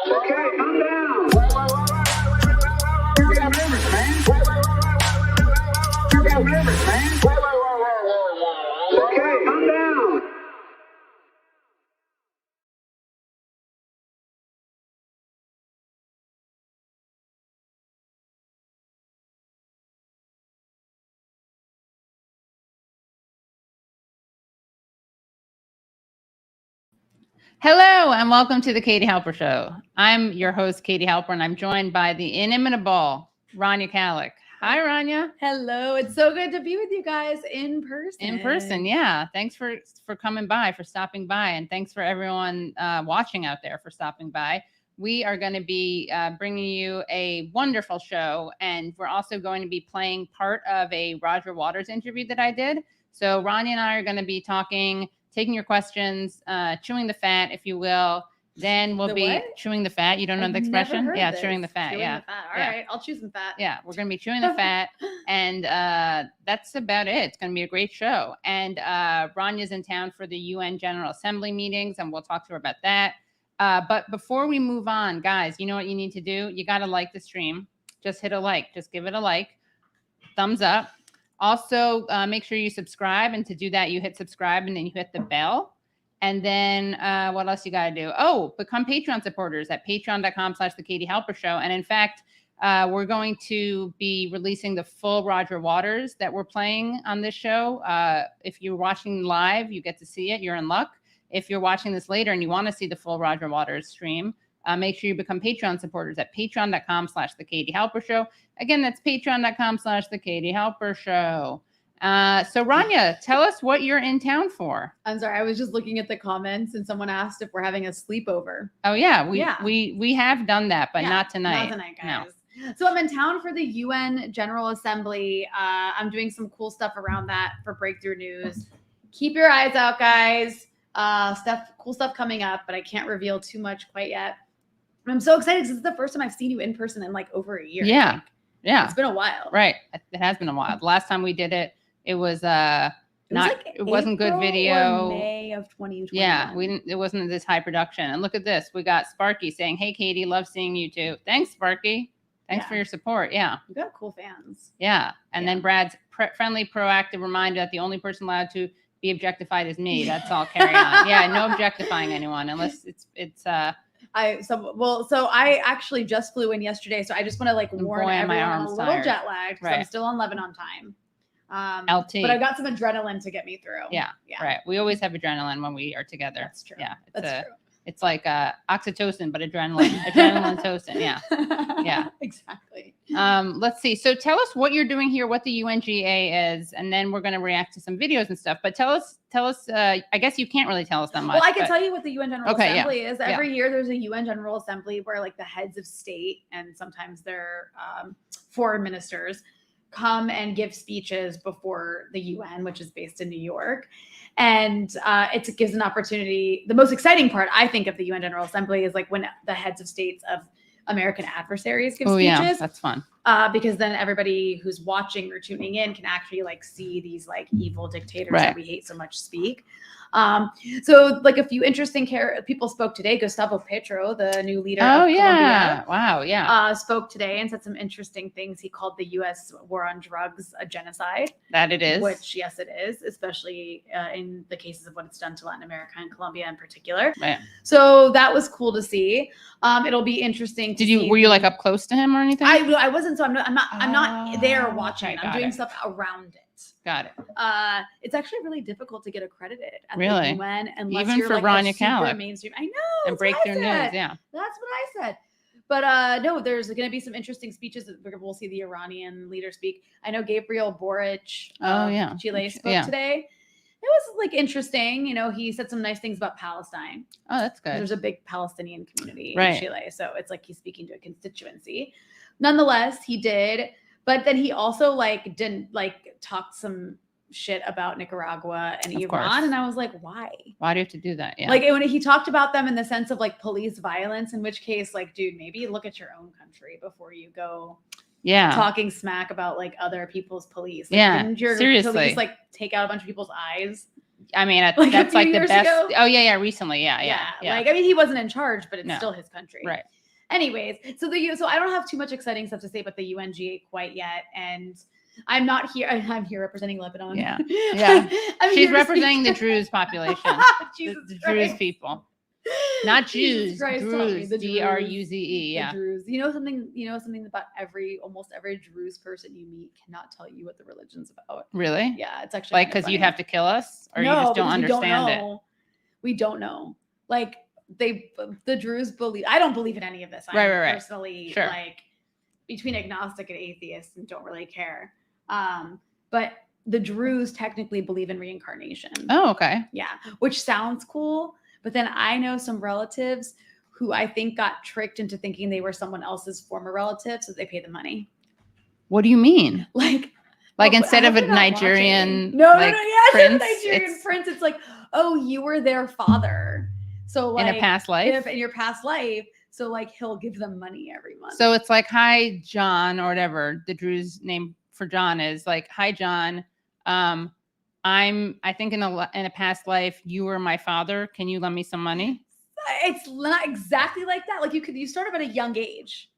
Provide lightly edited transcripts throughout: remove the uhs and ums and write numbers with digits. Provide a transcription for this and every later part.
Okay, calm down. You got nervous, man. You got nervous, man. Okay, calm down. Hello and welcome to the Katie Halper Show. I'm your host, Katie Halper, and I'm joined by the inimitable Rania Khalek. Hi, Rania. Hello. It's so good to be with you guys in person. In person, yeah. Thanks for coming by, for stopping by, and thanks for everyone watching out there for stopping by. We are going to be bringing you a wonderful show, and we're also going to be playing part of a Roger Waters interview that I did. So Rania and I are going to be talking, taking your questions, chewing the fat, if you will. Then we'll be chewing the fat. You don't know the expression? Never heard chewing the fat. Chewing the fat. All right, I'll chew some fat. Yeah, we're going to be chewing the fat. And that's about it. It's going to be a great show. And Rania's in town for the UN General Assembly meetings, and we'll talk to her about that. But before we move on, guys, you know what you need to do? You got to like the stream. Just hit a like. Just give it a like. Thumbs up. Also, make sure you subscribe. And to do that, you hit subscribe and then you hit the bell. And then what else you got to do? Oh, become Patreon supporters at patreon.com/The Katie Halper Show. And in fact, we're going to be releasing the full Roger Waters that we're playing on this show. If you're watching live, you get to see it. You're in luck. If you're watching this later and you want to see the full Roger Waters stream, make sure you become Patreon supporters at patreon.com/The Katie Halper Show. Again, that's patreon.com/The Katie Halper Show. So Rania, tell us what you're in town for. I'm sorry, I was just looking at the comments and someone asked if we're having a sleepover. Oh yeah, we have done that, but not tonight. Not tonight, guys. No. So I'm in town for the UN General Assembly. I'm doing some cool stuff around that for Breakthrough News. Keep your eyes out, guys. Cool stuff coming up, but I can't reveal too much quite yet. I'm so excited because this is the first time I've seen you in person in like over a year. Yeah. Yeah. It's been a while. Right. It has been a while. The last time we did it, it was it wasn't good video. Or May of 2021. Yeah, it wasn't this high production. And look at this. We got Sparky saying, "Hey Katie, love seeing you too." Thanks, Sparky. Thanks for your support. Yeah. You got cool fans. Yeah. And then Brad's friendly, proactive reminder that the only person allowed to be objectified is me. That's all. Carry on. Yeah, no objectifying anyone unless it's So I actually just flew in yesterday, so I just want to like warn everyone I'm a little jet lagged because I'm still on Lebanon time. LT. But I got some adrenaline to get me through. Yeah. Right. We always have adrenaline when we are together. That's true. Yeah. That's true. It's like oxytocin, but adrenaline-tocin. Yeah. Yeah. Exactly. Let's see. So tell us what you're doing here, what the UNGA is, and then we're going to react to some videos and stuff. But tell us, I guess you can't really tell us that much. Well, I can tell you what the UN General Assembly is. Every year there's a UN General Assembly where like the heads of state and sometimes their foreign ministers come and give speeches before the UN, which is based in New York. And it gives an opportunity. The most exciting part, I think, of the UN General Assembly is like when the heads of states of American adversaries give speeches. Yeah, that's fun. Because then everybody who's watching or tuning in can actually like see these like evil dictators that we hate so much speak. So like a few interesting people spoke today. Gustavo Petro, the new leader of Colombia. Wow. Yeah. Spoke today and said some interesting things. He called the U.S. war on drugs a genocide. That it is. Which, yes, it is, especially in the cases of what it's done to Latin America and Colombia in particular. Right. So that was cool to see. It'll be interesting to see. Were you like up close to him or anything? I wasn't, so I'm not there watching. I'm doing stuff around it. Got it. It's actually really difficult to get accredited at the UN unless even you're for like Rania a super Khalek. mainstream. I know. And Breakthrough News. Yeah. That's what I said. But no, there's going to be some interesting speeches. We'll see the Iranian leader speak. I know Gabriel Boric, Chile, spoke today. It was like interesting. You know, he said some nice things about Palestine. Oh, that's good. There's a big Palestinian community in Chile. So it's like he's speaking to a constituency. Nonetheless, he did. But then he also like didn't like talk some shit about Nicaragua and Iran. And I was like, why? Why do you have to do that? Yeah. Like when he talked about them in the sense of like police violence, in which case, like, dude, maybe look at your own country before you go talking smack about like other people's police. Like, seriously. Police, like take out a bunch of people's eyes. I mean, Like, a that's few like the years best. ago? Oh yeah, recently, yeah. Like, I mean, he wasn't in charge, but it's No. still his country. Right. Anyways, so I don't have too much exciting stuff to say about the UNGA quite yet, and I'm not here. I'm here representing Lebanon. Yeah. Yeah. I'm She's here to representing the speak- Druze population, Jesus the Christ. Druze people, not Jesus Jews. Christ, help me. Druze, The Druze. Druze, yeah. The Druze. You know something about almost every Druze person you meet cannot tell you what the religion's about. Really? Yeah, it's actually Like, kinda because you'd funny. have to kill us, or No, you just don't because understand it. We don't know. Like, the Druze believe. I don't believe in any of this. I'm Right. personally Sure. like between agnostic and atheist and don't really care. But the Druze technically believe in reincarnation. Oh, okay. Yeah, which sounds cool. But then I know some relatives who I think got tricked into thinking they were someone else's former relative, so they pay the money. What do you mean? Like Instead I of hope a you're not Nigerian, watching. No, like, yeah, prince, Nigerian it's prince. It's like, oh, you were their father. So like in a past life. in your past life. So like he'll give them money every month. So it's like, hi, John, or whatever the Druze name for John is. Like, hi, John. I think in a past life you were my father. Can you lend me some money? It's not exactly like that. Like you start them at a young age.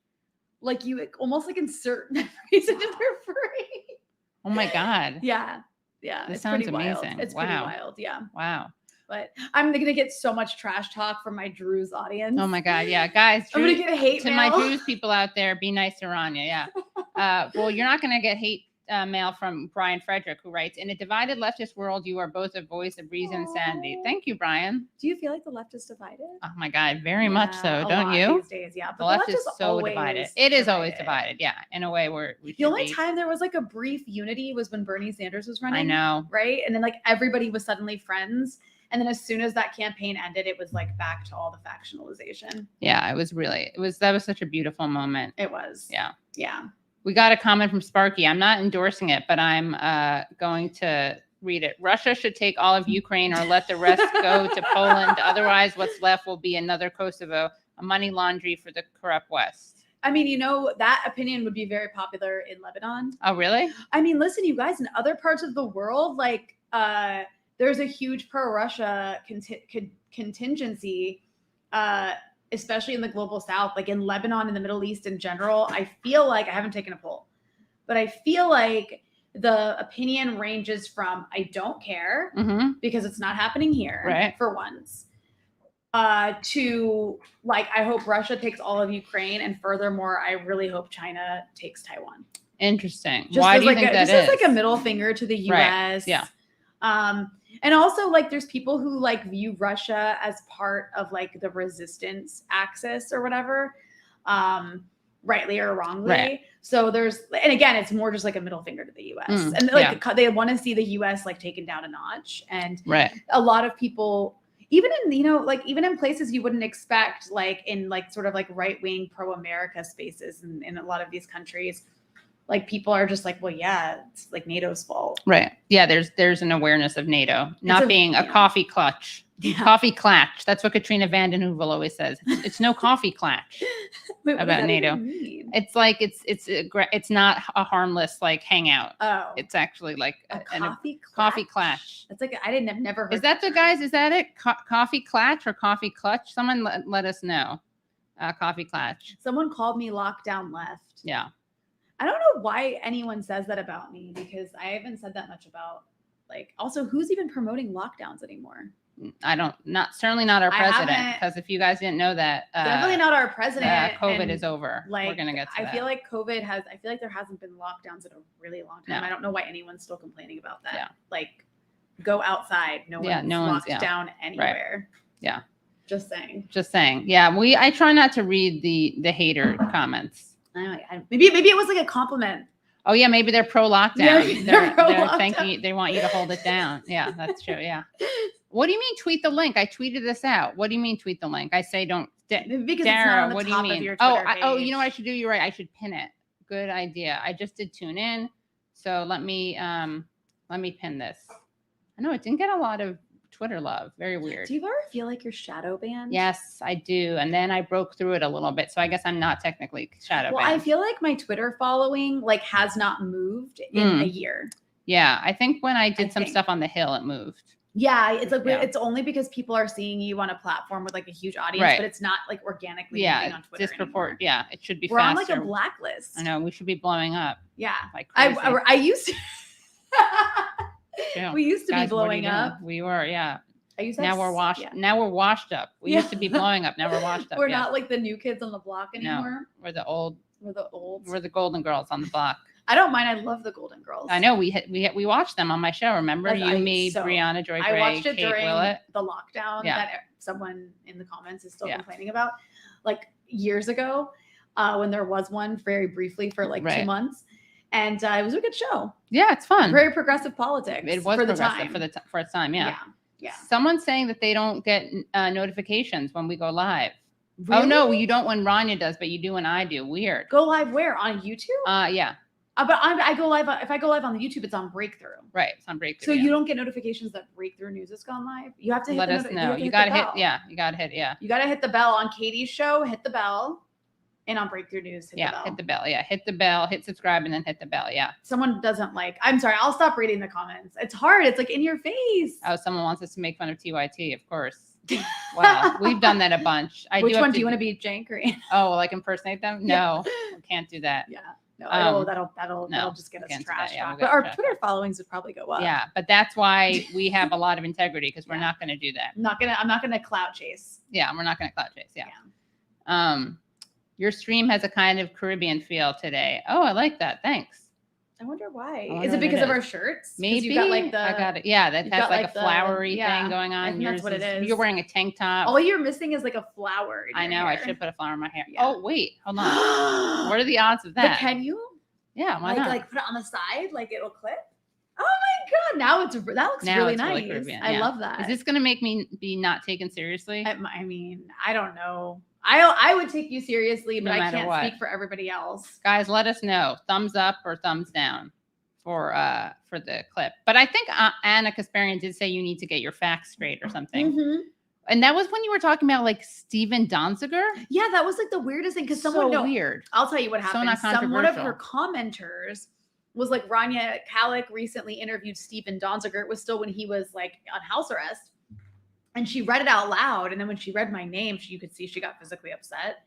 Like you almost like insert memories into their brain. Oh my God. Yeah. This It's sounds pretty amazing. wild. It's pretty Wow. wild. Yeah. Wow. But I'm gonna get so much trash talk from my Druze audience. Oh my God. Yeah, guys. I'm gonna get hate to mail. my Druze people out there. Be nice to Rania. Yeah. Well, you're not gonna get hate mail from Brian Frederick, who writes, "In a divided leftist world, you are both a voice of reason and sanity." Thank you, Brian. Do you feel like the left is divided? Oh my God, very much so, A don't lot you? These days, yeah. The But left is so always divided. It is always divided. Yeah, in a way where we The only be. time there was like a brief unity was when Bernie Sanders was running. I know. Right? And then like everybody was suddenly friends. And then as soon as that campaign ended, it was like back to all the factionalization. Yeah, that was such a beautiful moment. It was. Yeah. Yeah. We got a comment from Sparky. I'm not endorsing it, but I'm going to read it. Russia should take all of Ukraine or let the rest go to Poland. Otherwise, what's left will be another Kosovo, a money laundry for the corrupt West. I mean, that opinion would be very popular in Lebanon. Oh, really? I mean, listen, you guys, in other parts of the world, like there's a huge pro-Russia contingency, especially in the global South, like in Lebanon and the Middle East in general. I feel like, I haven't taken a poll, but I feel like the opinion ranges from I don't care because it's not happening here, right, for once, to like I hope Russia takes all of Ukraine, and furthermore, I really hope China takes Taiwan. Interesting. Just Why do you like think that is? Just as like a middle finger to the U.S. Right. Yeah. And also like there's people who like view Russia as part of like the resistance axis or whatever, rightly or wrongly. Right. So and again, it's more just like a middle finger to the U.S. And like they want to see the U.S. like taken down a notch. And a lot of people, even in, even in places you wouldn't expect, like in like sort of like right-wing pro-America spaces in a lot of these countries, like people are just like, well, yeah, it's like NATO's fault. Right. Yeah. There's an awareness of NATO not being a coffee clutch. Yeah. Coffee clatch. That's what Katrina vanden Heuvel always says. It's no coffee clatch. Wait, about NATO. It's like it's not a harmless like hangout. Oh, it's actually like a coffee coffee clatch. It's like I've never heard. Is that the guys? Is that it? Coffee clatch or coffee clutch? Someone let us know. Coffee clatch. Someone called me lockdown left. Yeah. I don't know why anyone says that about me, because I haven't said that much about also who's even promoting lockdowns anymore. Certainly not our president, because if you guys didn't know that, definitely not our president. COVID is over. Like, we're gonna get to that. I feel like there hasn't been lockdowns in a really long time. No. I don't know why anyone's still complaining about that. Yeah. Like, go outside. No one's locked down anywhere. Right. Yeah. Just saying. Yeah. I try not to read the hater comments. Maybe it was like a compliment. Oh yeah, maybe they're pro lockdown. Yeah, they're thinking they want you to hold it down. Yeah, that's true. Yeah. What do you mean tweet the link? I tweeted this out. What do you mean tweet the link? I say don't. Because Dara, it's not on the what top do you mean? of your Twitter page. You know what I should do? You're right. I should pin it. Good idea. I just did tune in. So let me pin this. I know it didn't get a lot of Twitter love. Very weird. Do you ever feel like you're shadow banned? Yes, I do. And then I broke through it a little bit. So I guess I'm not technically shadow banned. Well, I feel like my Twitter following has not moved in a year. Yeah. I think when I did some stuff on the Hill, it moved. Yeah, it's like it's only because people are seeing you on a platform with like a huge audience, but it's not like organically moving on Twitter anymore. Yeah, it should be We're faster. on like a blacklist. I know, we should be blowing up. Yeah. Like crazy. I used to Yeah. We used to Guys, be blowing up. We were, yeah. I used to now we're washed. Yeah. Now we're washed up. We used to be blowing up. Now we're washed up. We're not like the new kids on the block anymore. No, we're the old. We're the old. We're the golden girls on the block. I don't mind. I love the Golden Girls. I know we watched them on my show. Remember me, Brianna, Joy Gray, I watched it Kate during Willett. the lockdown that someone in the comments is still complaining about, like years ago, when there was one very briefly for like 2 months, and it was a good show. Yeah, it's fun. Very progressive politics. It was for the progressive time. for its time. Yeah. Yeah. Someone's saying that they don't get notifications when we go live. Really? Oh no, you don't when Rania does, but you do when I do. Weird. Go live where? On YouTube? Yeah. But I go live. If I go live on the YouTube, it's on Breakthrough. Right, it's on Breakthrough. So you don't get notifications that Breakthrough News has gone live. You have to hit let us know. You gotta hit. Yeah, you gotta hit. Yeah. You gotta hit the bell on Katie's show. Hit the bell, and on Breakthrough News, hit the bell. Hit the bell. Yeah, hit the bell. Hit subscribe, and then hit the bell. Yeah. Someone doesn't like. I'm sorry. I'll stop reading the comments. It's hard. It's like in your face. Oh, someone wants us to make fun of TYT. Of course. Wow, we've done that a bunch. Which one do you want to be, Jane Green? Oh, like impersonate them? No, we can't do that. Yeah. No, that'll just get us trash talk. But our Twitter followings would probably go up. Yeah, but that's why we have a lot of integrity because we're not going to do that. I'm not gonna clout chase. Yeah, we're not going to clout chase. Yeah. Your stream has a kind of Caribbean feel today. Oh, I like that. Thanks. I wonder why. Is it because of our shirts? Maybe. You got like I got it. Yeah, that has like a flowery thing going on. I think that's what it is. You're wearing a tank top. All you're missing is like a flower. I know. Hair. I should put a flower in my hair. Yeah. Oh, wait. Hold on. What are the odds of that? But can you? Yeah, why not? Like put it on the side, like it'll clip. Oh my god! Now that looks really nice. Really I love that. Is this gonna make me be not taken seriously? I mean, I don't know. I would take you seriously, but I can't speak for everybody else. Guys, let us know. Thumbs up or thumbs down for the clip. But I think Anna Kasparian did say you need to get your facts straight or something. Mm-hmm. And that was when you were talking about like Steven Donziger. Yeah, that was like the weirdest thing because someone weird. I'll tell you what happened. One of her commenters was like, Rania Khalek recently interviewed Steven Donziger. It was still when he was like on house arrest, and she read it out loud. And then when she read my name, you could see she got physically upset.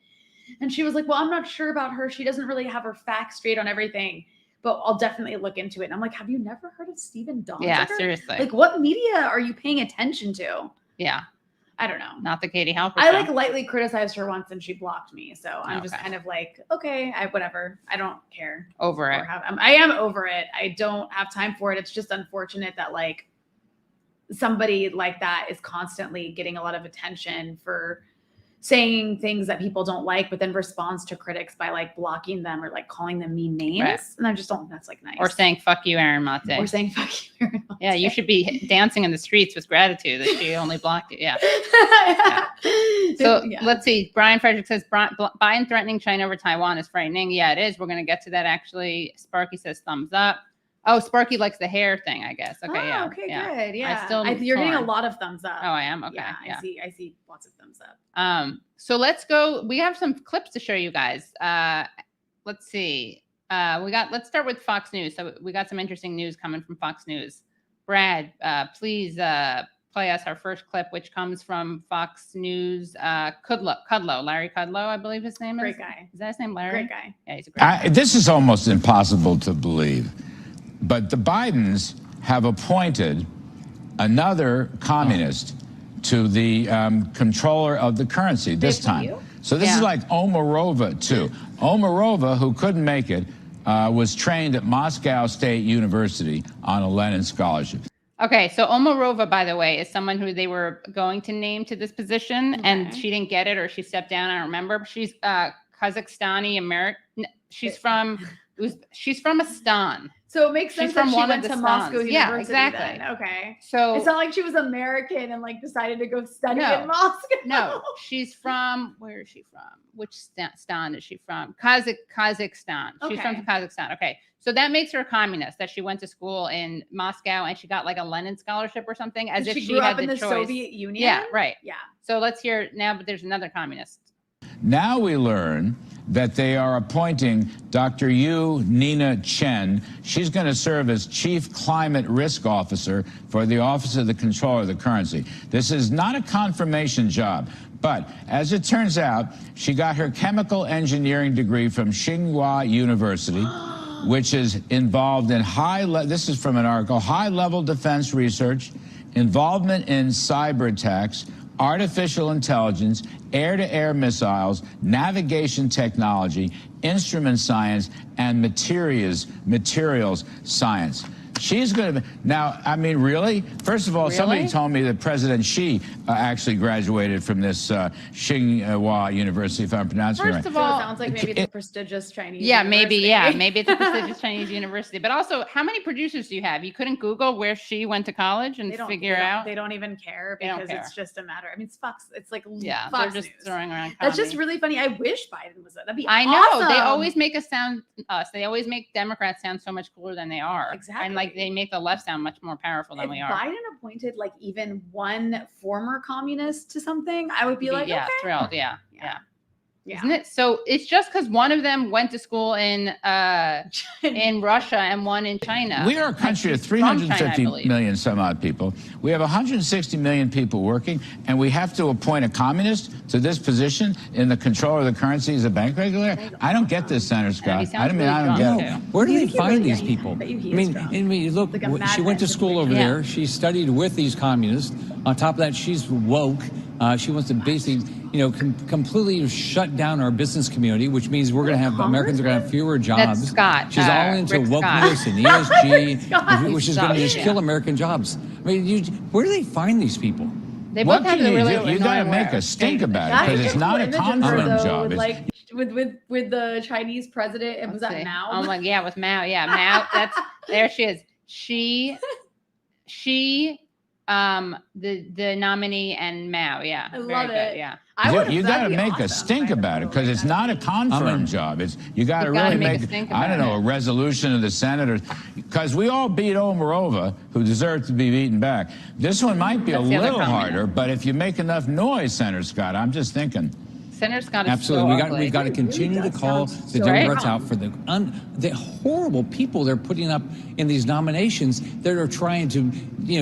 And she was like, "Well, I'm not sure about her. She doesn't really have her facts straight on everything, but I'll definitely look into it." And I'm like, "Have you never heard of Steven Donziger? Yeah, seriously. Like, what media are you paying attention to?" Yeah. I don't know. Not the Katie Halper Show. I like lightly criticized her once and she blocked me. So I'm just kind of like, okay, whatever. I don't care. Over it. I am over it. I don't have time for it. It's just unfortunate that like somebody like that is constantly getting a lot of attention for saying things that people don't like, but then responds to critics by like blocking them or like calling them mean names. Right. And I just don't, that's like nice. Or saying, fuck you, Aaron Mate. Or saying, fuck you, Aaron Mate. Yeah, you should be dancing in the streets with gratitude that she only blocked you. Yeah. So let's see. Brian Frederick says, Biden threatening China over Taiwan is frightening. Yeah, it is. We're going to get to that actually. Sparky says, thumbs up. Oh, Sparky likes the hair thing, I guess. Okay, yeah. Okay, good. Yeah. You're getting a lot of thumbs up. Oh, I am? Okay. Yeah, I see lots of thumbs up. So let's go. We have some clips to show you guys. Let's see. Let's start with Fox News. So we got some interesting news coming from Fox News. Brad, please play us our first clip, which comes from Fox News. Kudlow, Larry Kudlow, I believe his name is. Great guy. Is that his name, Larry? Great guy. Yeah, he's a great guy. This is almost impossible to believe, but the Bidens have appointed another communist to the controller of the currency this time. So this is like Omarova, too. Omarova, who couldn't make it, was trained at Moscow State University on a Lenin scholarship. Okay, so Omarova, by the way, is someone who they were going to name to this position, and she didn't get it, or she stepped down. I don't remember. She's Kazakhstani American. She's from Astan. So it makes sense that she went to Moscow University. Yeah, exactly. Then. Okay. So it's not like she was American and like decided to go study in Moscow. No, she's from, where is she from? Which stan is she from? Kazakhstan. She's from Kazakhstan. Okay. So that makes her a communist, that she went to school in Moscow and she got like a Lenin scholarship or something, as if she grew had up in the choice. Soviet Union. Yeah, right. Yeah. So let's hear now, but there's another communist. Now we learn that they are appointing Dr. Yu Nina Chen. She's going to serve as Chief Climate Risk Officer for the Office of the Controller of the Currency. This is not a confirmation job, but as it turns out, she got her chemical engineering degree from Tsinghua University, which is involved in this is from an article, high-level defense research, involvement in cyber attacks, artificial intelligence, air-to-air missiles, navigation technology, instrument science, and materials science. She's going to be, now, I mean, really? First of all, somebody told me that President Xi actually graduated from this Tsinghua University, if I'm pronouncing it right. First of all, so it sounds like maybe it's a prestigious Chinese university. Maybe it's a prestigious prestigious Chinese university. But also, how many producers do you have? You couldn't Google where she went to college and figure out? They don't even care because it's just a matter. I mean, it's Fox. It's like Fox they're just News. Throwing around comedy. That's just really funny. I wish Biden was that. That'd be I know. awesome. They always make us sound They always make Democrats sound so much cooler than they are. Exactly. And like they make the left sound much more powerful than we are. Biden appointed like even one former communist to something, I would be like, okay. Thrilled. Yeah. Isn't it? So it's just because one of them went to school in Russia and one in China. We are a country of 350 million some odd people. We have 160 million people working, and we have to appoint a communist to this position in the control of the currency as a bank regulator. I don't get this, Senator Scott. I don't get it. Where do they find these people? I mean, look, she went to school over there. She studied with these communists. On top of that, she's woke. She wants to basically, completely shut down our business community, which means we're going to have Americans are going to have fewer jobs. That's Scott. She's all into wokeness and ESG, which is going to just kill American jobs. I mean, where do they find these people? They both have the really you got to make a stink about it because it's not a confirmed job. With the Chinese president, and was that Mao? Oh my, yeah, with Mao. Yeah, Mao. There she is. She the nominee and Mao. Yeah, I love it. Good, yeah. You got to make a stink about it because it's not a confirmed job. You got to really make a resolution of the Senate, because we all beat Omarova, who deserved to be beaten back. This one might be a little harder, but if you make enough noise, Senator Scott, I'm just thinking. Senator Scott is absolutely. We've got to continue to call the Democrats out for the horrible people they're putting up in these nominations that are trying to,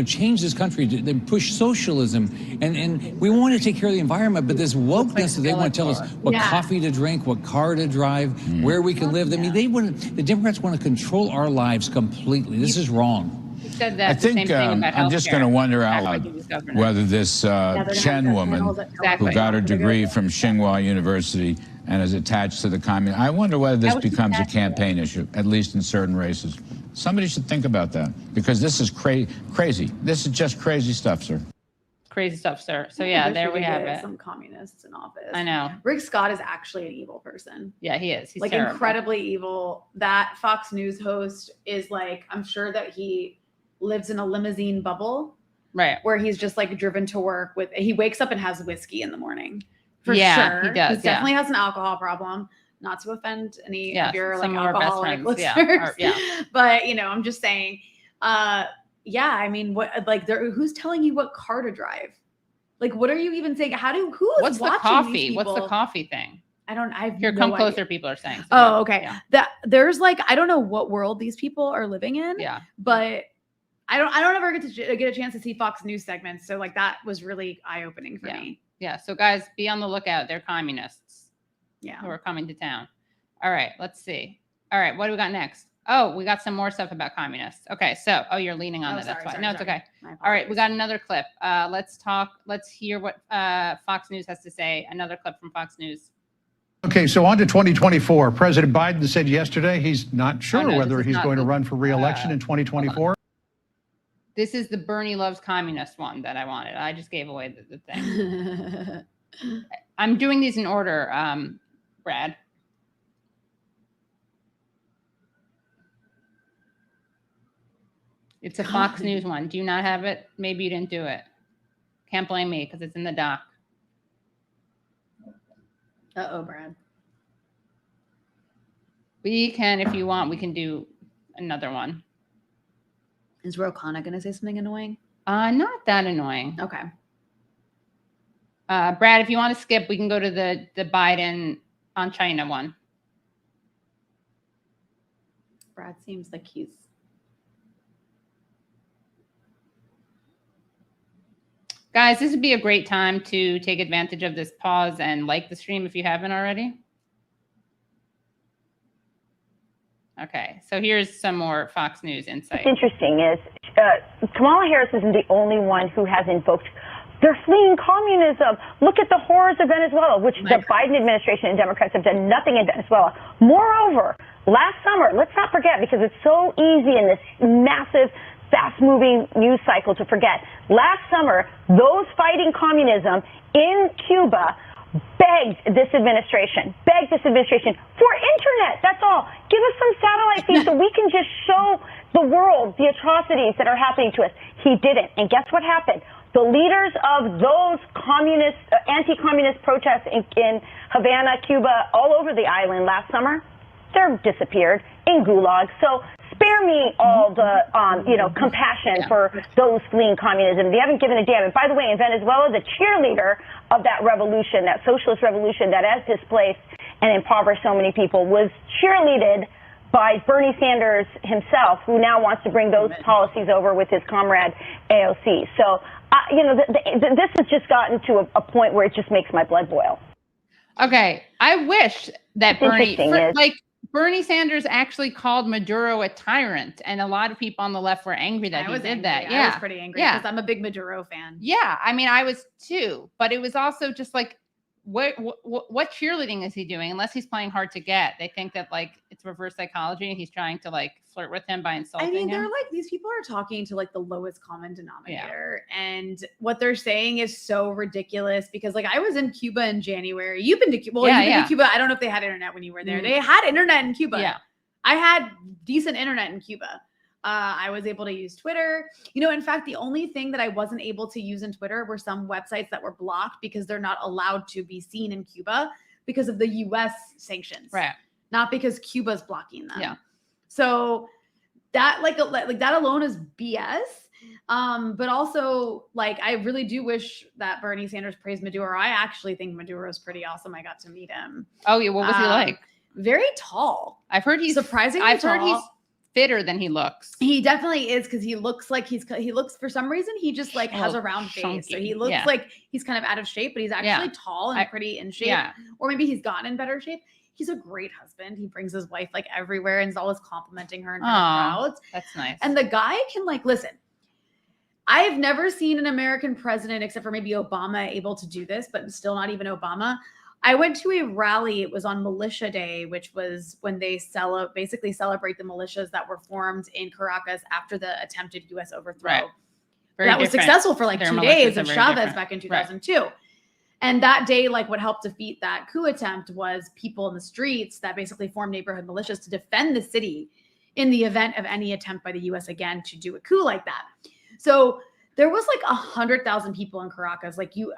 change this country. They push socialism, and we want to take care of the environment, but this wokeness that they want to tell us what coffee to drink, what car to drive, where we can live. I mean, the Democrats want to control our lives completely. This is wrong. Said that I think I'm just going to wonder out loud whether this Chen woman who got her degree from Tsinghua University and is attached to the communist, I wonder whether this becomes a campaign issue, at least in certain races. Somebody should think about that, because this is crazy. This is just crazy stuff, sir. Crazy stuff, sir. So yeah, there we have it. Some communists in office. I know. Rick Scott is actually an evil person. Yeah, he is. He's like terrible. Incredibly evil. That Fox News host is like, I'm sure that he lives in a limousine bubble, right? Where he's just like driven to work with. He wakes up and has whiskey in the morning. For sure, he does. He definitely has an alcohol problem. Not to offend any of your like alcoholic listeners, but I'm just saying. I mean, what who's telling you what car to drive? Like, what are you even saying? What's the coffee? What's the coffee thing? Come closer. People are saying. So okay. Yeah. There's I don't know what world these people are living in. Yeah. But I don't ever get a chance to see Fox News segments. So that was really eye opening for me. Yeah. So guys, be on the lookout. They're communists. Yeah. Who are coming to town. All right. Let's see. All right. What do we got next? Oh, we got some more stuff about communists. Okay. So, you're leaning on it. That's why. No, it's okay. All right. We got another clip. Let's hear what Fox News has to say. Another clip from Fox News. Okay, so on to 2024. President Biden said yesterday he's not sure whether he's going to run for re-election in 2024. This is the Bernie loves communist one that I wanted. I just gave away the thing. I'm doing these in order, Brad. It's a Fox News one. Do you not have it? Maybe you didn't do it. Can't blame me because it's in the doc. Uh-oh, Brad. We can, if you want, we can do another one. Is Ro Khanna going to say something annoying? Not that annoying. Okay. Brad, if you want to skip, we can go to the Biden on China one. Brad seems like he's. Guys, this would be a great time to take advantage of this pause and like the stream if you haven't already. Okay, so here's some more Fox News insight. What's interesting is Kamala Harris isn't the only one who has invoked. They're fleeing communism. Look at the horrors of Venezuela, which the Biden administration and Democrats have done nothing in Venezuela. Moreover, last summer, let's not forget, because it's so easy in this massive, fast-moving news cycle to forget. Last summer, those fighting communism in Cuba begged this administration for internet. That's all. Give us some satellite feeds so we can just show the world the atrocities that are happening to us. He didn't. And guess what happened? The leaders of those communist, anti-communist protests in Havana, Cuba, all over the island last summer, they're disappeared in gulags. So spare me all the, compassion for those fleeing communism. They haven't given a damn. And by the way, in Venezuela, the cheerleader of that revolution, that socialist revolution that has displaced and impoverished so many people, was cheerleaded by Bernie Sanders himself, who now wants to bring those policies over with his comrade AOC. So, this has just gotten to a point where it just makes my blood boil. Okay, I wish that Bernie Sanders actually called Maduro a tyrant, and a lot of people on the left were angry that he did that. Yeah, I was pretty angry because I'm a big Maduro fan. Yeah, I mean, I was too, but it was also just like, what cheerleading is he doing? Unless he's playing hard to get, they think that like it's reverse psychology and he's trying to like flirt with him by insulting him. They're like, these people are talking to like the lowest common denominator, and what they're saying is so ridiculous. Because like I was in Cuba in January. You've been to Cuba. Well, you've been to Cuba. I don't know if they had internet when you were there. They had internet in Cuba. Yeah, I had decent internet in Cuba. I was able to use Twitter. In fact, the only thing that I wasn't able to use in Twitter were some websites that were blocked because they're not allowed to be seen in Cuba because of the U.S. sanctions, right? Not because Cuba's blocking them. Yeah. So that like that alone is BS. But also like I really do wish that Bernie Sanders praised Maduro. I actually think Maduro is pretty awesome. I got to meet him. Oh yeah, what was he like? Very tall. I've heard he's surprisingly tall. I've heard he's fitter than he looks. He definitely is, because he looks like he looks for some reason he just like has a round face, so he looks like he's kind of out of shape, but he's actually tall and pretty in shape. Or maybe he's gotten in better shape. He's a great husband. He brings his wife like everywhere and is always complimenting her in front of crowds. That's nice. And the guy can like listen. I've never seen an American president, except for maybe Obama, able to do this, but still not even Obama. I went to a rally. It was on Militia Day, which was when they basically celebrate the militias that were formed in Caracas after the attempted U.S. overthrow. Right. That was successful for like 2 days of Chavez back in 2002. Right. And that day, like what helped defeat that coup attempt was people in the streets that basically formed neighborhood militias to defend the city in the event of any attempt by the U.S. again to do a coup like that. So there was like 100,000 people in Caracas. Like you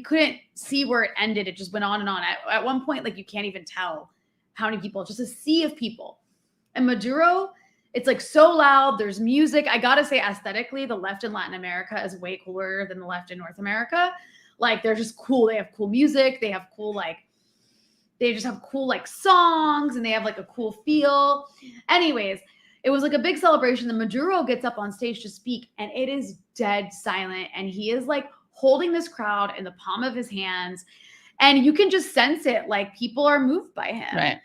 couldn't see where it ended. It just went on and on. At one point, like you can't even tell how many people, just a sea of people. And Maduro, it's like so loud. There's music. I got to say, aesthetically, the left in Latin America is way cooler than the left in North America. Like they're just cool. They have cool music. They have cool, they just have cool songs, and they have like a cool feel. Anyways, it was like a big celebration. Then Maduro gets up on stage to speak, and it is dead silent. And he is like holding this crowd in the palm of his hands, and you can just sense it. Like people are moved by him. Right.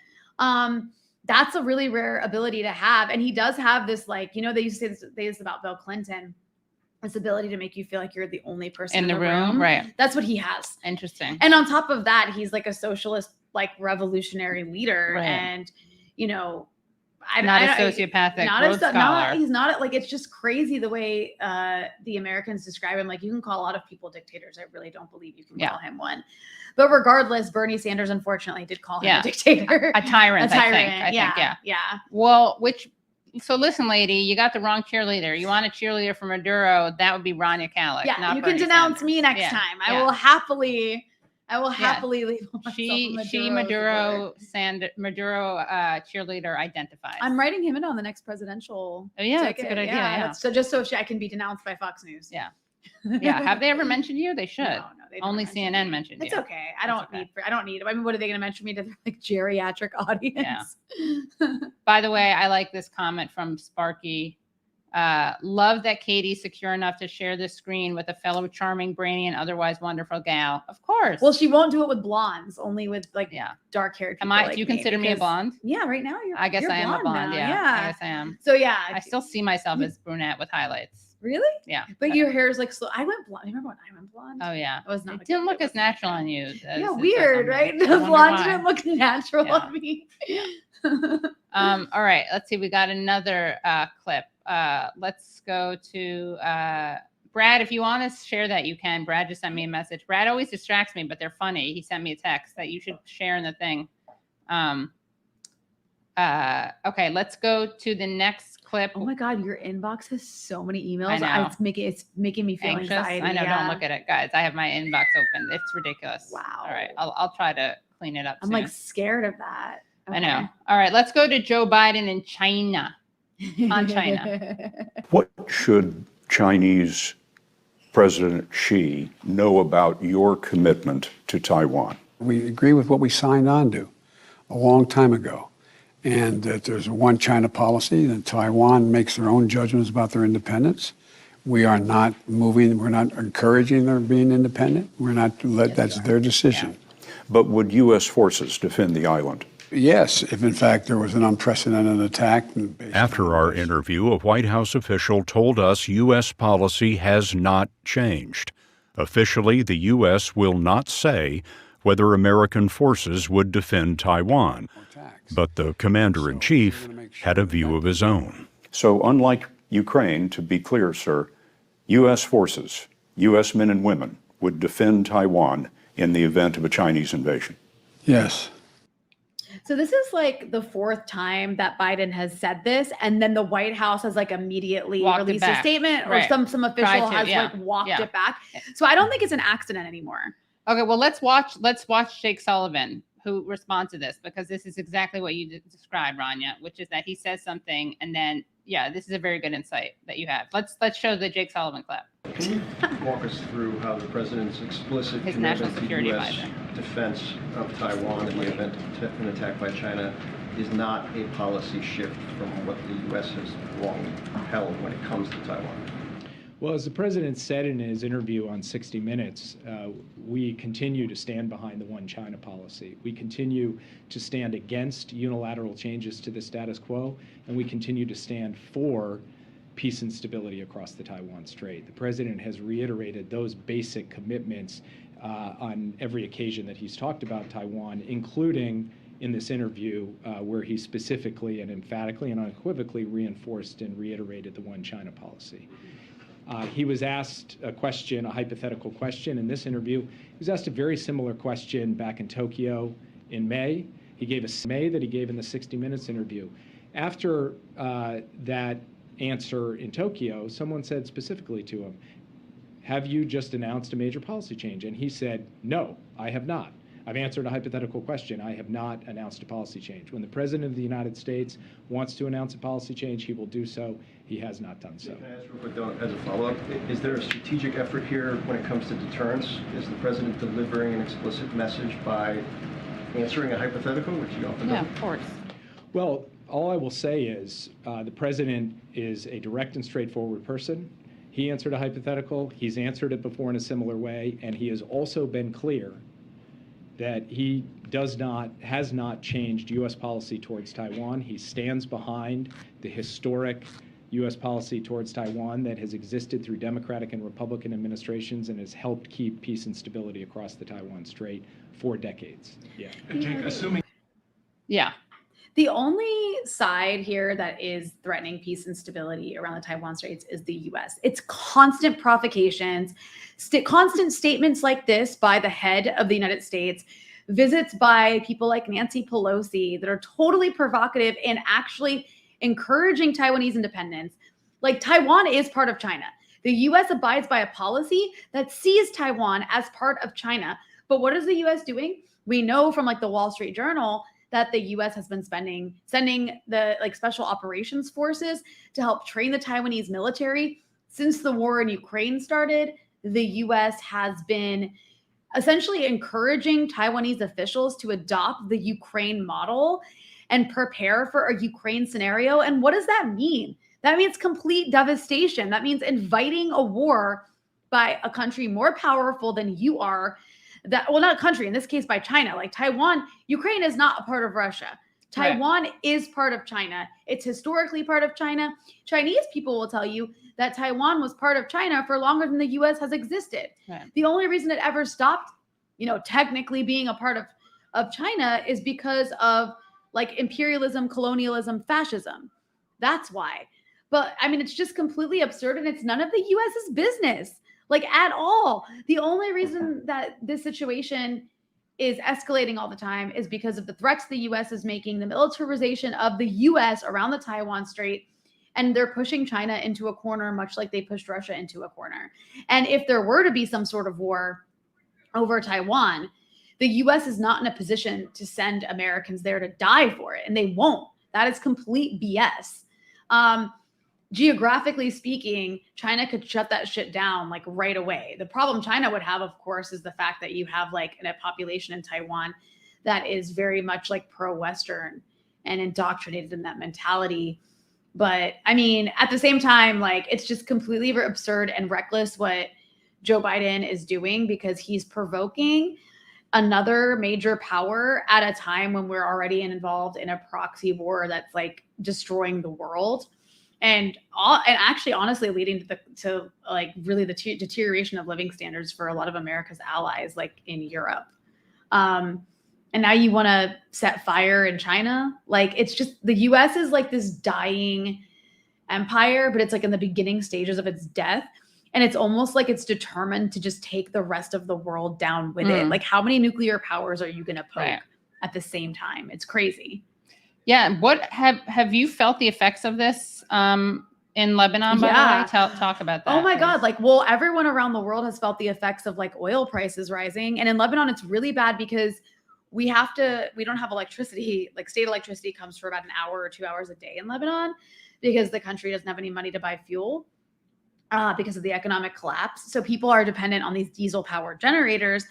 That's a really rare ability to have. And he does have this, they used to say this about Bill Clinton, this ability to make you feel like you're the only person in the room. Right. That's what he has. Interesting. And on top of that, he's like a socialist, like revolutionary leader. Right. And, not a sociopathic Rhodes Scholar. He's not like, it's just crazy the way the Americans describe him. Like you can call a lot of people dictators. I really don't believe you can call him one. But regardless, Bernie Sanders unfortunately did call him a dictator. A tyrant. I think. Yeah. Well, so listen, lady, you got the wrong cheerleader. You want a cheerleader for Maduro, that would be Rania Khalek. Yeah, not you Bernie can denounce Sanders. me next time. I will happily leave Maduro cheerleader identifies. I'm writing him in on the next presidential. Oh yeah, ticket. that's a good idea. Yeah. So just so I can be denounced by Fox News. Yeah. Yeah. Have they ever mentioned you? They should. No, they don't Only mention CNN mentioned you. It's okay. I don't need. I mean, what are they going to mention me to their like geriatric audience? Yeah. By the way, I like this comment from Sparky. Love that Katie's secure enough to share the screen with a fellow charming, brainy, and otherwise wonderful gal. Of course. Well, she won't do it with blondes, only with like dark haired people. Do you consider me a blonde? Yeah, right now I guess I am a blonde. Now. Yeah, I guess I am. So yeah, I still see myself as brunette with highlights. Really? Yeah. But your hair is like slow. I went blonde. Remember when I went blonde? Oh yeah. It was not. It didn't look as natural on you. Yeah, weird, right? The blonde didn't look natural on me. All right. Let's see. We got another clip. Let's go to Brad. If you want to share that, you can. Brad just sent me a message. Brad always distracts me, but they're funny. He sent me a text that you should share in the thing. Okay, let's go to the next clip. Oh my God, your inbox has so many emails. I know. It's making me feel anxious. anxiety. I know. Don't look at it, guys. I have my inbox open. It's ridiculous. Wow. All right, I'll try to clean it up. I'm like scared of that. Okay. I know. All right, let's go to Joe Biden in China. On China. What should Chinese President Xi know about your commitment to Taiwan? We agree with what we signed on to a long time ago, and that there's a one China policy, that Taiwan makes their own judgments about their independence. We are not moving, we're not encouraging their being independent. We're not, that's their decision. Yeah. But would U.S. forces defend the island? Yes, if in fact there was an unprecedented attack. After our interview, a White House official told us U.S. policy has not changed. Officially, the U.S. will not say whether American forces would defend Taiwan. But the commander-in-chief had a view of his own. So unlike Ukraine, to be clear, sir, U.S. forces, U.S. men and women, would defend Taiwan in the event of a Chinese invasion? Yes. So this is like the fourth time that Biden has said this, and then the White House has like immediately released a statement, or some official has like walked it back. So I don't think it's an accident anymore. Okay, well let's watch Jake Sullivan, who responds to this, because this is exactly what you described, Rania, which is that he says something and then this is a very good insight that you have. Let's show the Jake Sullivan clip. Can you walk us through how the president's explicit commitment to U.S. defense of Taiwan in the event of an attack by China is not a policy shift from what the U.S. has long held when it comes to Taiwan? Well, as the president said in his interview on 60 Minutes, we continue to stand behind the one China policy. We continue to stand against unilateral changes to the status quo, and we continue to stand for peace and stability across the Taiwan Strait. The president has reiterated those basic commitments on every occasion that he's talked about Taiwan, including in this interview where he specifically and emphatically and unequivocally reinforced and reiterated the one China policy. He was asked a hypothetical question in this interview. He was asked a very similar question back in Tokyo in May. He gave a May that he gave in the 60 Minutes interview. After that answer in Tokyo, someone said specifically to him, "Have you just announced a major policy change?" And he said, "No, I have not. I've answered a hypothetical question. I have not announced a policy change. When the President of the United States wants to announce a policy change, he will do so. He has not done so." Can I ask real quick, though, as a follow-up, is there a strategic effort here when it comes to deterrence? Is the President delivering an explicit message by answering a hypothetical, which he often does? Yeah, of course. Well, all I will say is the President is a direct and straightforward person. He answered a hypothetical. He's answered it before in a similar way, and he has also been clear that he has not changed U.S. policy towards Taiwan. He stands behind the historic U.S. policy towards Taiwan that has existed through Democratic and Republican administrations and has helped keep peace and stability across the Taiwan Strait for decades. Yeah. Jake, assuming. Yeah. The only side here that is threatening peace and stability around the Taiwan Straits is the U.S. It's constant provocations, constant statements like this by the head of the United States, visits by people like Nancy Pelosi that are totally provocative and actually encouraging Taiwanese independence. Like, Taiwan is part of China. The U.S. abides by a policy that sees Taiwan as part of China. But what is the U.S. doing? We know from like the Wall Street Journal that the U.S. has been sending the like special operations forces to help train the Taiwanese military, since the war in Ukraine started, the US has been essentially encouraging Taiwanese officials to adopt the Ukraine model and prepare for a Ukraine scenario. And what does that mean? That means complete devastation. That means inviting a war by a country more powerful than you are. Well, not a country, in this case by China. Like Taiwan, Ukraine is not a part of Russia. Taiwan is part of China. It's historically part of China. Chinese people will tell you that Taiwan was part of China for longer than the US has existed. Right. The only reason it ever stopped, technically being a part of China is because of like imperialism, colonialism, fascism. That's why. But I mean, it's just completely absurd, and it's none of the US's business, like at all. The only reason that this situation is escalating all the time is because of the threats the US is making, the militarization of the US around the Taiwan Strait, and they're pushing China into a corner, much like they pushed Russia into a corner. And if there were to be some sort of war over Taiwan, the US is not in a position to send Americans there to die for it, and they won't. That is complete BS. Geographically speaking, China could shut that shit down like right away. The problem China would have, of course, is the fact that you have like a population in Taiwan that is very much like pro-Western and indoctrinated in that mentality. But I mean, at the same time, like it's just completely absurd and reckless what Joe Biden is doing, because he's provoking another major power at a time when we're already involved in a proxy war that's like destroying the world. And actually, honestly, leading to like really the deterioration of living standards for a lot of America's allies, like in Europe. And now you want to set fire in China? Like, it's just, the US is like this dying empire, but it's like in the beginning stages of its death. And it's almost like it's determined to just take the rest of the world down with it. Like, how many nuclear powers are you going to poke at the same time? It's crazy. Yeah. What have you felt the effects of this in Lebanon, by the way? Talk about that. Oh my God. Like, well, everyone around the world has felt the effects of like oil prices rising. And in Lebanon, it's really bad because we don't have electricity. Like, state electricity comes for about an hour or 2 hours a day in Lebanon because the country doesn't have any money to buy fuel because of the economic collapse. So people are dependent on these diesel powered generators,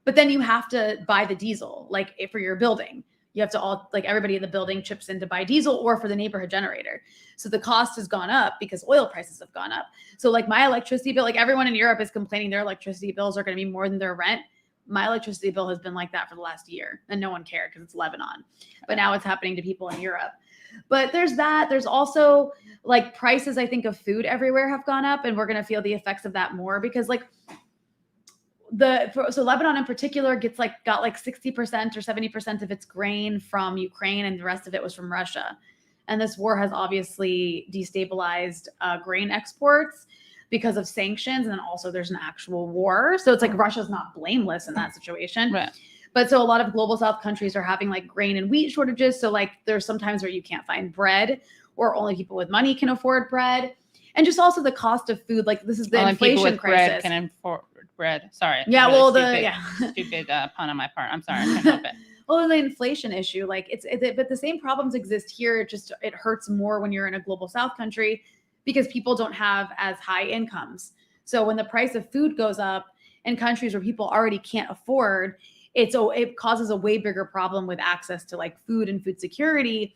but then you have to buy the diesel, like for your building. You have to everybody in the building chips in to buy diesel or for the neighborhood generator. So the cost has gone up because oil prices have gone up. So like my electricity bill, like everyone in Europe is complaining their electricity bills are going to be more than their rent. My electricity bill has been like that for the last year and no one cared because it's Lebanon. But now it's happening to people in Europe. But there's that. There's also like prices, I think, of food everywhere have gone up, and we're going to feel the effects of that more because like so Lebanon in particular got like 60% or 70% of its grain from Ukraine, and the rest of it was from Russia. And this war has obviously destabilized grain exports because of sanctions. And then also there's an actual war. So it's like Russia's not blameless in that situation. Right. But so a lot of global South countries are having like grain and wheat shortages. So like there's sometimes where you can't find bread, or only people with money can afford bread. And just also the cost of food. Like this is the inflation crisis. Bread can afford bread. Sorry. Yeah. Really stupid pun on my part. I'm sorry. I can't help it. Well, the inflation issue, like but the same problems exist here. It hurts more when you're in a global South country because people don't have as high incomes. So when the price of food goes up in countries where people already can't afford, it causes a way bigger problem with access to like food and food security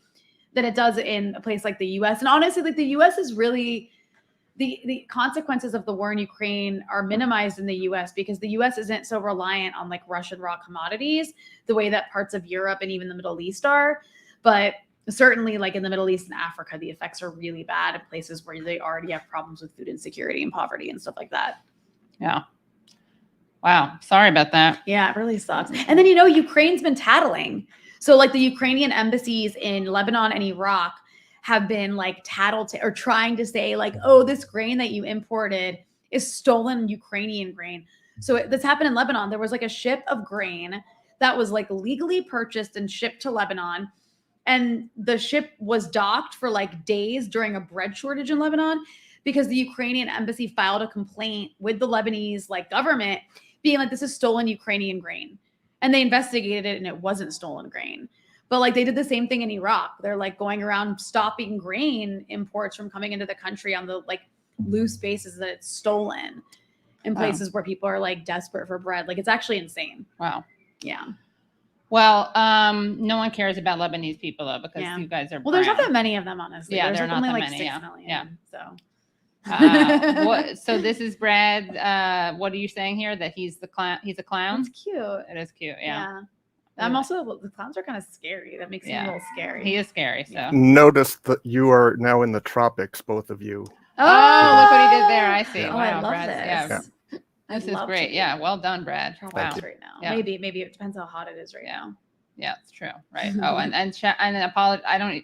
than it does in a place like the US. And honestly, like the US is really, the consequences of the war in Ukraine are minimized in the US because the US isn't so reliant on like Russian raw commodities the way that parts of Europe and even the Middle East are. But certainly like in the Middle East and Africa, the effects are really bad in places where they already have problems with food insecurity and poverty and stuff like that. Yeah. Wow. Sorry about that. Yeah, it really sucks. And then, Ukraine's been tattling. So like the Ukrainian embassies in Lebanon and Iraq have been like or trying to say like, oh, this grain that you imported is stolen Ukrainian grain. So this happened in Lebanon. There was like a ship of grain that was like legally purchased and shipped to Lebanon. And the ship was docked for like days during a bread shortage in Lebanon because the Ukrainian embassy filed a complaint with the Lebanese like government being like, this is stolen Ukrainian grain. And they investigated it and it wasn't stolen grain. But like they did the same thing in Iraq. They're like going around stopping grain imports from coming into the country on the like lose spaces that it's stolen in places where people are like desperate for bread. Like it's actually insane. Wow. Yeah. Well, no one cares about Lebanese people though, because you guys are. Well, there's not that many of them, honestly. Yeah, there's there are not only that like many. 6 million. Yeah. So. So this is Brad. What are you saying here? That he's the clown? He's a clown? It's cute. It is cute. Yeah. I'm also, the clowns are kind of scary. That makes me a little scary. He is scary. So notice that you are now in the tropics, both of you. Oh, look what he did there. I see. Oh, Wow, I love Brad's, this. This is great. Yeah, well done, Brad. Wow. Right now. Maybe it depends how hot it is right now. Yeah, it's true. Right. Oh, and apologize.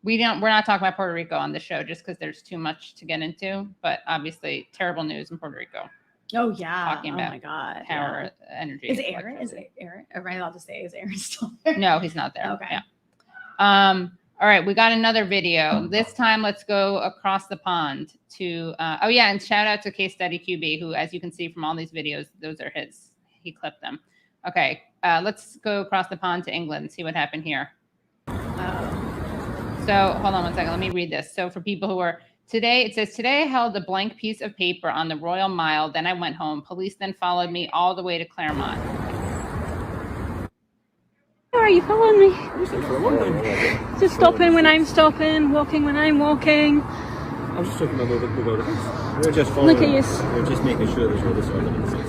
We're not talking about Puerto Rico on the show just because there's too much to get into. But obviously, terrible news in Puerto Rico. Oh yeah. Talking about my God. Power, energy. Is Aaron? Am I allowed to say is Aaron still there? No, he's not there. Okay. Yeah. All right, we got another video. This time, let's go across the pond to. And shout out to Case Study QB, who, as you can see from all these videos, those are his. He clipped them. Okay, let's go across the pond to England and see what happened here. So hold on one second. Let me read this. So for people who are it says, today I held a blank piece of paper on the Royal Mile. Then I went home. Police then followed me all the way to Claremont. Why are you following me? Just stopping when I'm stopping, walking when I'm walking. I'm just talking about the we're just following. Look at you. We're just making sure there's no disorder in the city.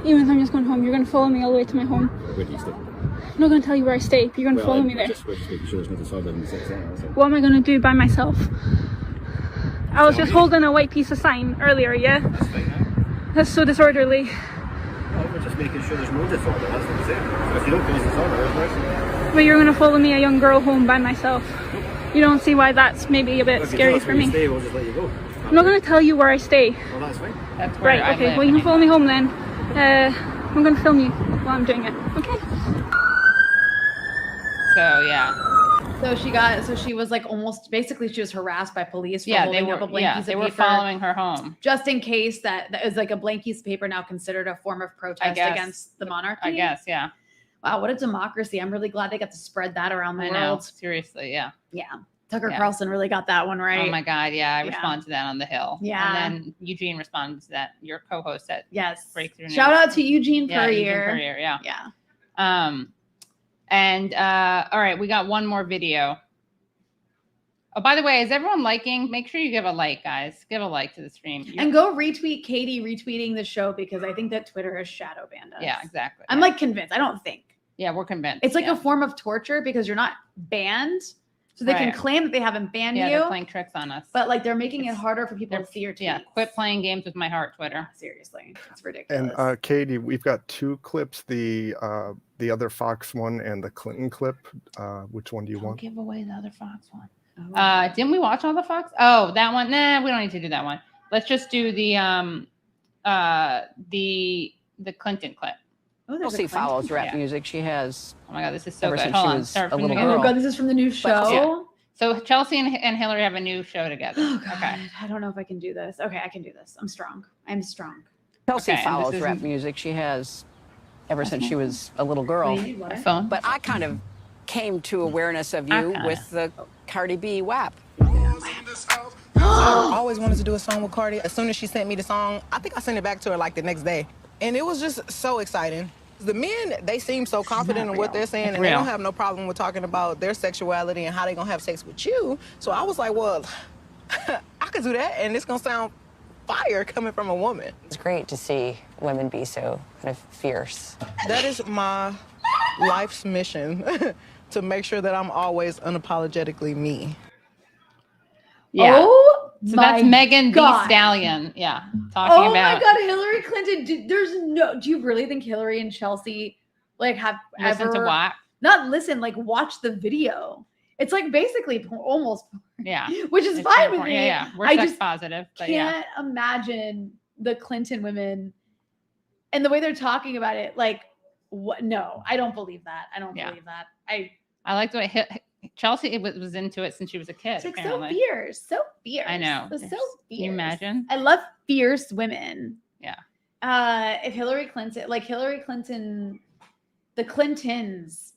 Even if I'm just going home, you're going to follow me all the way to my home. Where do you stay? I'm not going to tell you where I stay. You're going to follow me there. We're just making sure there's no disorder in the city. What am I going to do by myself? I was just holding a white piece of sign earlier, yeah? That's fine, huh? That's so disorderly. Well, we're just making sure there's no disorder. That's what we're saying. So if you don't cause disorder, there's But you're going to follow me, a young girl, home by myself. You don't see why that's maybe a bit scary for me. Stay, we'll just let you go. I'm not going to tell you where I stay. Well, that's fine. That's where right, okay. Well, you can follow me home then. I'm going to film you while I'm doing it. Okay? So, yeah. So she was like almost basically she was harassed by police for holding up a blank piece of paper. They were following her home. Just in case that is like a blank piece of paper now considered a form of protest against the monarchy. I guess, yeah. Wow, what a democracy. I'm really glad they got to spread that around the world. Know, seriously, yeah. Yeah. Tucker Carlson really got that one right. Oh my God, yeah. I responded to that on The Hill. Yeah. And then Eugene responded to that, your co-host at Breakthrough News. Shout out to Eugene Puryear. Eugene Puryear, yeah. All right, we got one more video. Oh, by the way, is everyone liking? Make sure you give a like, guys. Give a like to the stream. And go retweet Katie retweeting the show because I think that Twitter has shadow banned us. Yeah, exactly. I'm like convinced. I don't think. Yeah, we're convinced. It's like a form of torture because you're not banned. So they can claim that they haven't banned you. Yeah, they're playing tricks on us. But like they're making it harder for people to see your tweets. Yeah, quit playing games with my heart, Twitter. Seriously, it's ridiculous. And Katie, we've got 2 clips: the other Fox one and the Clinton clip. Which one do you want? Give away the other Fox one. Didn't we watch all the Fox? Oh, that one. Nah, we don't need to do that one. Let's just do the Clinton clip. Oh, Chelsea follows rap music. She has. Oh my God, this is so ever good. since Hold she on. was a little girl. Oh my God, this is from the new show. So Chelsea and Hillary have a new show together. Oh God, okay. I don't know if I can do this. Okay, I can do this. I'm strong. I'm strong. Chelsea follows rap music. She has ever since she was a little girl. Phone. But I kind of came to awareness of you with the Cardi B WAP. I always wanted to do a song with Cardi. As soon as she sent me the song, I think I sent it back to her like the next day. And it was just so exciting. The men, they seem so confident in what they're saying, and they don't have no problem with talking about their sexuality and how they're going to have sex with you. So I was like, well, I could do that, and it's going to sound fire coming from a woman. It's great to see women be so kind of fierce. That is my life's mission, to make sure that I'm always unapologetically me. Yeah. Oh, so that's Meghan Thee Stallion. Yeah. Talking about. Oh my God, Hillary Clinton. Do you really think Hillary and Chelsea like have Listen to WAP? Not listen, like watch the video. It's like basically almost porn. Yeah. Which is fine with me. Yeah. We're I sex just positive. But can't imagine the Clinton women and the way they're talking about it. Like, what? No, I don't believe that. I don't believe that. I like the way Chelsea was into it since she was a kid. It's like apparently. so fierce. I know. So fierce. Can you imagine? I love fierce women. Yeah. If Hillary Clinton, the Clintons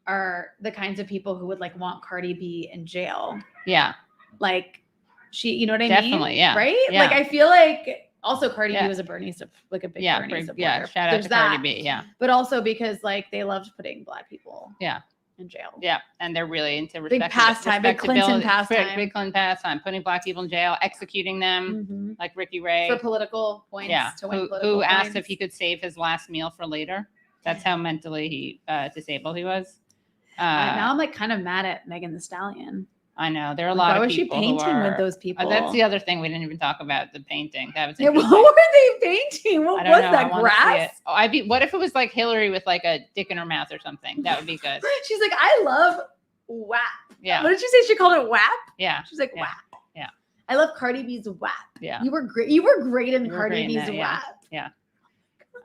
are the kinds of people who would like want Cardi B in jail. Yeah. Like She, you know what I mean? Definitely, yeah. Right? Yeah. Like, I feel like also Cardi B was a Bernie, like a big yeah, Bernie supporter. yeah. Shout out to Cardi B. Yeah. But also because like they loved putting Black people in jail. Yeah, and they're really into big pastime, big Clinton pastime. Big Clinton pastime, putting Black people in jail, executing them, like Ricky Ray. For political points. Yeah, to win political who asked points. if he could save his last meal for later. That's how mentally disabled he was. Now I'm like kind of mad at Meghan Thee Stallion. I know there are a lot of people. Why was she painting with those people? That's the other thing we didn't even talk about, the painting. That was what were they painting? What was that? Grass? What if it was like Hillary with like a dick in her mouth or something? That would be good. She's like, I love WAP. Yeah. What did she say? She called it WAP? Yeah. She's like, WAP. Yeah. I love Cardi B's WAP. Yeah. You were great. You were great in Cardi B's WAP. Yeah.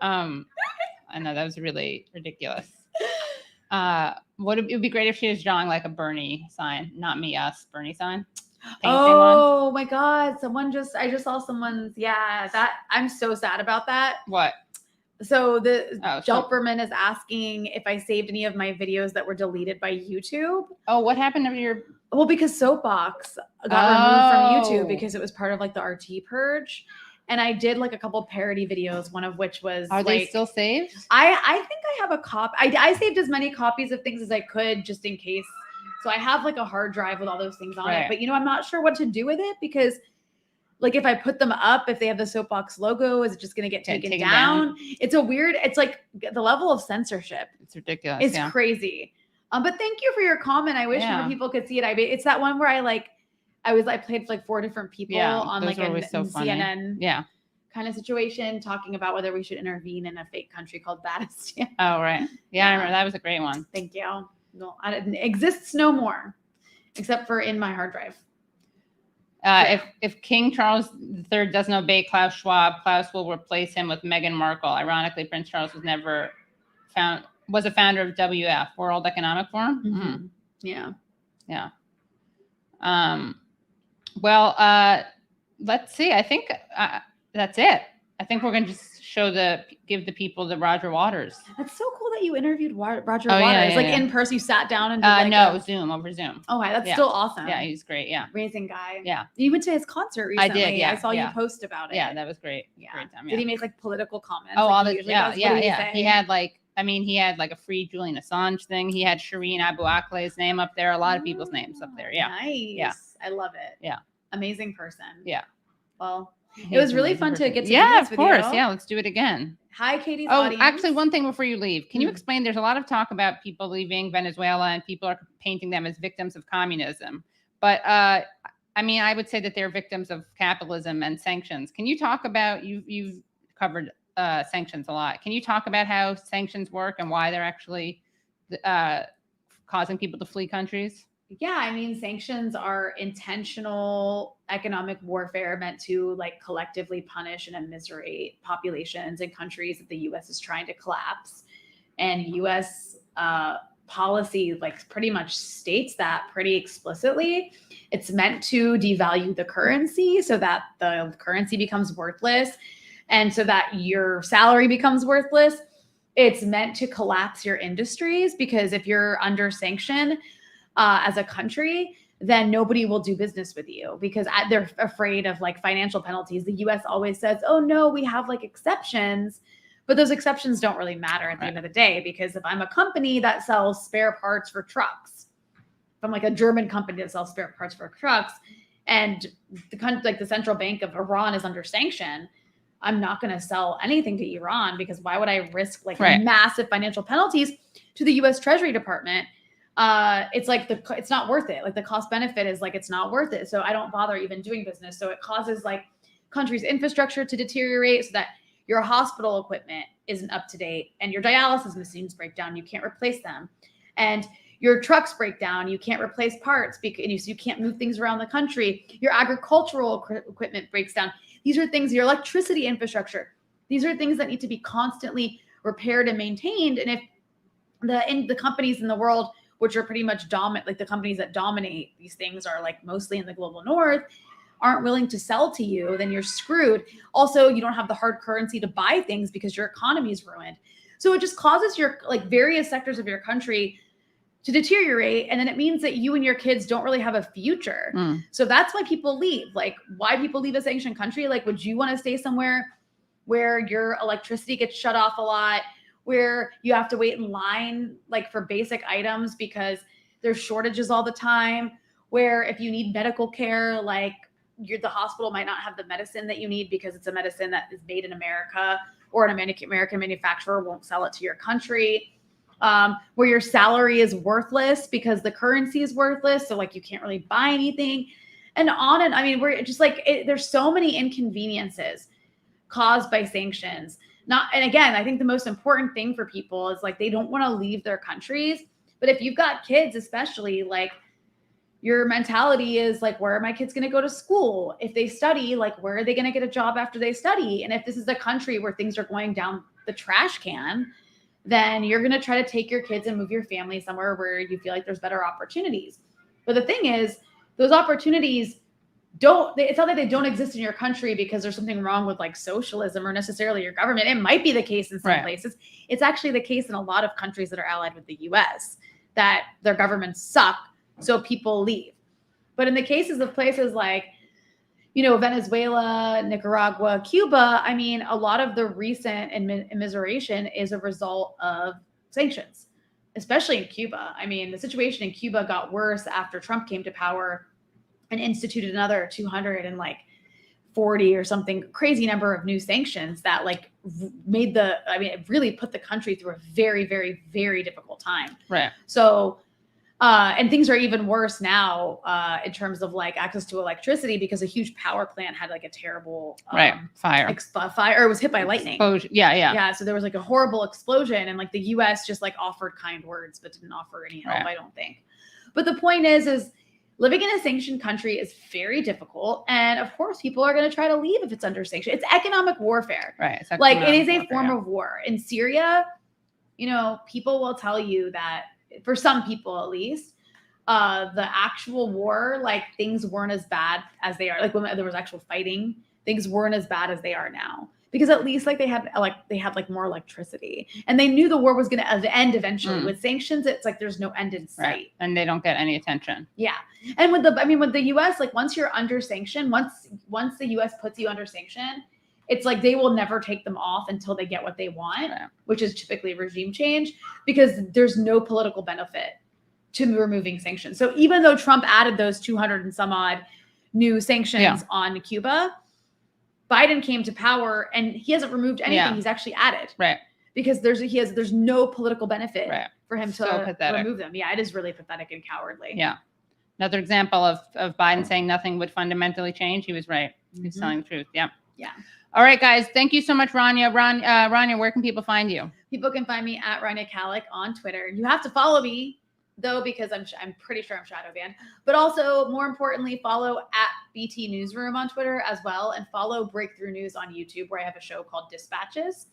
I know that was really ridiculous. It would be great if she was drawing like a Bernie sign, not me, us, Bernie sign. Oh my God. I just saw someone's, that I'm so sad about that. What? So Jelperman is asking if I saved any of my videos that were deleted by YouTube. Oh, what happened to your? Well, because Soapbox got removed from YouTube because it was part of like the RT purge. And I did like a couple parody videos, one of which was Are they still saved? I think I have a copy. I saved as many copies of things as I could just in case. So I have like a hard drive with all those things on it. But I'm not sure what to do with it because like if I put them up, if they have the Soapbox logo, is it just going to get taken down? It's like the level of censorship. It's ridiculous. It's crazy. But thank you for your comment. I wish more people could see it. It's that one where I played for like 4 different people on like a CNN kind of situation talking about whether we should intervene in a fake country called Badistan. Oh, right. Yeah, I remember. That was a great one. Thank you. No, it exists no more except for in my hard drive. If King Charles III doesn't obey Klaus Schwab, Klaus will replace him with Meghan Markle. Ironically, Prince Charles was a founder of WF, World Economic Forum. Mm-hmm. Yeah. Yeah. Well, let's see. I think that's it. I think we're going to just give the people the Roger Waters. That's so cool that you interviewed Roger Waters. In person, you sat down and did Zoom, over Zoom. Oh, that's still awesome. Yeah, he's great. Yeah. Amazing guy. Yeah. You went to his concert recently. I did, yeah. I saw you post about it. Yeah, that was great. Yeah. Great time, Did he make like political comments? Oh, like yeah. He had like a free Julian Assange thing. He had Shireen Abu Akleh's name up there. A lot of people's names up there. Yeah. Nice. Yeah. I love it. Yeah. Amazing person. Yeah. Well, it was really fun to get to do this with you. Yeah, of course. Yeah, let's do it again. Hi, Katie's audience. Actually, one thing before you leave. Can you explain? There's a lot of talk about people leaving Venezuela and people are painting them as victims of communism. But I would say that they're victims of capitalism and sanctions. Can you talk about, you've covered sanctions a lot. Can you talk about how sanctions work and why they're actually causing people to flee countries? Yeah, sanctions are intentional economic warfare meant to like collectively punish and immiserate populations in countries that the U.S. is trying to collapse. And U.S. Policy like pretty much states that pretty explicitly. It's meant to devalue the currency so that the currency becomes worthless and so that your salary becomes worthless. It's meant to collapse your industries because if you're under sanction, as a country, then nobody will do business with you because they're afraid of like financial penalties. The US always says, oh no, we have like exceptions, but those exceptions don't really matter at the end of the day because if I'm a company that sells spare parts for trucks, if I'm like a German company that sells spare parts for trucks and the central bank of Iran is under sanction, I'm not going to sell anything to Iran because why would I risk like massive financial penalties to the US Treasury Department? It's like it's not worth it. Like the cost benefit is like, it's not worth it. So I don't bother even doing business. So it causes like countries' infrastructure to deteriorate so that your hospital equipment isn't up to date and your dialysis machines break down. You can't replace them. And your trucks break down. You can't replace parts because you can't move things around the country. Your agricultural equipment breaks down. These are things, your electricity infrastructure. These are things that need to be constantly repaired and maintained. And if the companies in the world, which are pretty much dominant, like the companies that dominate these things are like mostly in the global north, aren't willing to sell to you, then you're screwed. Also, you don't have the hard currency to buy things because your economy is ruined. So it just causes your like various sectors of your country to deteriorate. And then it means that you and your kids don't really have a future. So that's why people leave. Like, why people leave a sanctioned country? Like, would you want to stay somewhere where your electricity gets shut off a lot, where you have to wait in line, like for basic items because there's shortages all the time, where if you need medical care, like the hospital might not have the medicine that you need because it's a medicine that is made in America, or an American manufacturer won't sell it to your country, where your salary is worthless because the currency is worthless. So like you can't really buy anything, and on. And I mean, we're just like, there's so many inconveniences caused by sanctions. And again, I think the most important thing for people is like, they don't want to leave their countries. But if you've got kids, especially, like, your mentality is like, where are my kids going to go to school? If they study, like, where are they going to get a job after they study? And if this is a country where things are going down the trash can, then you're going to try to take your kids and move your family somewhere where you feel like there's better opportunities. But the thing is, those opportunities it's not that they don't exist in your country because there's something wrong with like socialism or necessarily your government. It might be the case in some places. It's actually the case in a lot of countries that are allied with the US, that their governments suck, so people leave. But in the cases of places like, Venezuela, Nicaragua, Cuba, I mean, a lot of the recent immiseration is a result of sanctions, especially in Cuba. I mean, the situation in Cuba got worse after Trump came to power and instituted another 240 or something crazy number of new sanctions that like it really put the country through a very, very, very difficult time. Right. So, and things are even worse now in terms of like access to electricity, because a huge power plant had like a terrible fire, or it was hit by lightning. Explosion. Yeah. So there was like a horrible explosion, and like the US just like offered kind words, but didn't offer any help, I don't think. But the point is living in a sanctioned country is very difficult. And of course, people are going to try to leave if it's under sanction. It's economic warfare. Right. Like, it is a form of war. In Syria, people will tell you that, for some people at least, the actual war, like, things weren't as bad as they are. Like, when there was actual fighting, things weren't as bad as they are now. Because at least like they had more electricity, and they knew the war was going to end eventually. With sanctions, it's like there's no end in sight, and they don't get any attention. Yeah, and with the U.S., like once you're under sanction, once the U.S. puts you under sanction, it's like they will never take them off until they get what they want, which is typically regime change, because there's no political benefit to removing sanctions. So even though Trump added those 200 and some odd new sanctions on Cuba, Biden came to power and he hasn't removed anything. He's actually added, because there's no political benefit for him to remove them. Yeah, it is really pathetic and cowardly. Yeah, another example of Biden saying nothing would fundamentally change. He was right. He's telling the truth. Yeah. All right, guys. Thank you so much, Rania. Rania, where can people find you? People can find me at Rania Khalek on Twitter. You have to follow me, though, because I'm pretty sure I'm shadow banned. But also, more importantly, follow at BT Newsroom on Twitter as well, and follow Breakthrough News on YouTube, where I have a show called Dispatches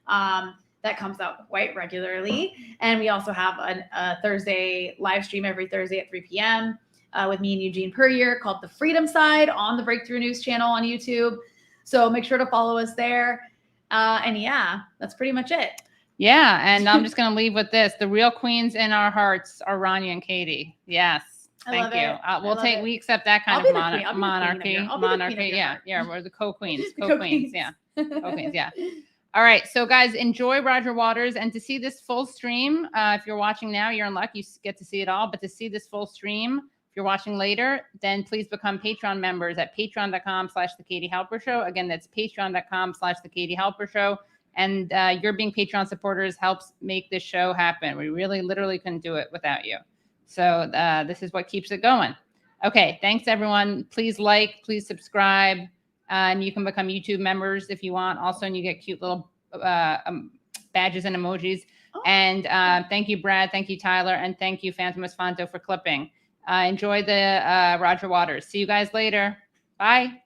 that comes out quite regularly. And we also have a Thursday live stream every Thursday at 3 p.m. With me and Eugene Puryear, called The Freedom Side, on the Breakthrough News channel on YouTube. So make sure to follow us there. And yeah, that's pretty much it. Yeah, and I'm just going to leave with this. The real queens in our hearts are Rania and Katie. Yes. Thank you. We accept that kind of monarchy. Yeah, we're the co-queens. Co-queens, yeah. Co-queens, yeah. All right, so guys, enjoy Roger Waters. And to see this full stream, if you're watching now, you're in luck. You get to see it all. But to see this full stream, if you're watching later, then please become Patreon members at patreon.com/The Katie Halper Show. Again, that's patreon.com/The Katie Halper Show. And your being Patreon supporters helps make this show happen. We really literally couldn't do it without you. So this is what keeps it going. Okay, thanks everyone. Please please subscribe, and you can become YouTube members if you want. Also, and you get cute little badges and emojis. And thank you, Brad. Thank you, Tyler. And thank you, Phantom Esfanto, for clipping. Enjoy the Roger Waters. See you guys later. Bye.